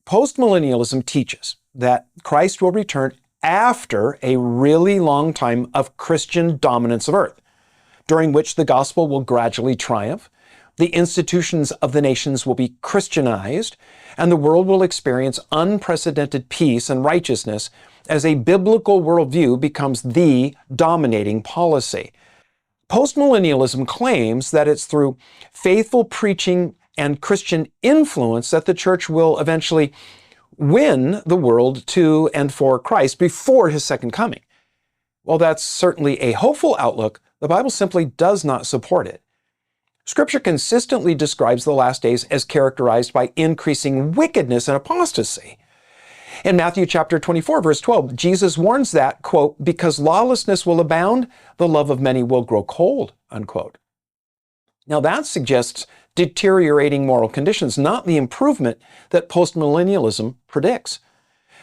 Postmillennialism teaches that Christ will return after a really long time of Christian dominance of earth, during which the gospel will gradually triumph, the institutions of the nations will be Christianized, and the world will experience unprecedented peace and righteousness as a biblical worldview becomes the dominating policy. Postmillennialism claims that it's through faithful preaching and Christian influence that the church will eventually win the world to and for Christ before his second coming. While that's certainly a hopeful outlook, the Bible simply does not support it. Scripture consistently describes the last days as characterized by increasing wickedness and apostasy. In Matthew chapter 24, verse 12, Jesus warns that, quote, because lawlessness will abound, the love of many will grow cold, unquote. Now that suggests deteriorating moral conditions, not the improvement that postmillennialism predicts.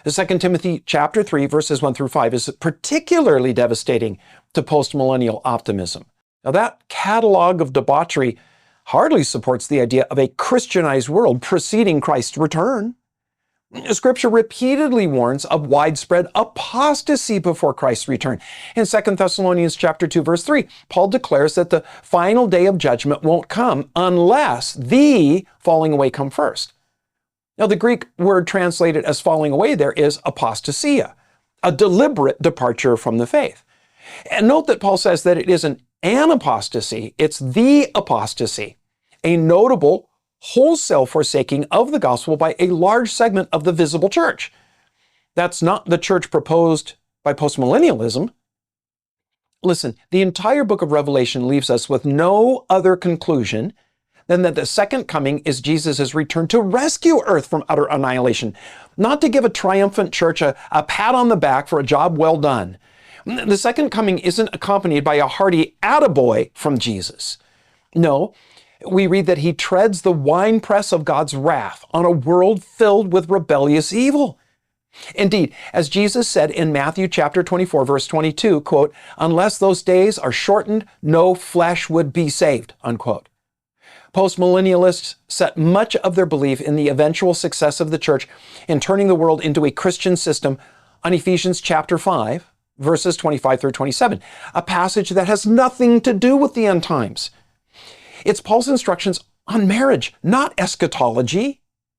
2 Timothy chapter 3, verses 1 through 5 is particularly devastating to postmillennial optimism. Now that catalog of debauchery hardly supports the idea of a Christianized world preceding Christ's return. Scripture repeatedly warns of widespread apostasy before Christ's return. In 2 Thessalonians chapter 2, verse 3, Paul declares that the final day of judgment won't come unless the falling away come first. Now, the Greek word translated as falling away there is apostasia, a deliberate departure from the faith. And note that Paul says that it isn't an apostasy, it's the apostasy, a notable wholesale forsaking of the gospel by a large segment of the visible church. That's not the church proposed by postmillennialism. Listen, the entire book of Revelation leaves us with no other conclusion than that the second coming is Jesus' return to rescue earth from utter annihilation, not to give a triumphant church a pat on the back for a job well done. The second coming isn't accompanied by a hearty attaboy from Jesus. No, we read that he treads the winepress of God's wrath on a world filled with rebellious evil. Indeed, as Jesus said in Matthew chapter 24, verse 22, quote, unless those days are shortened, no flesh would be saved, unquote. Postmillennialists set much of their belief in the eventual success of the church in turning the world into a Christian system on Ephesians chapter 5, verses 25 through 27, a passage that has nothing to do with the end times. It's Paul's instructions on marriage, not eschatology.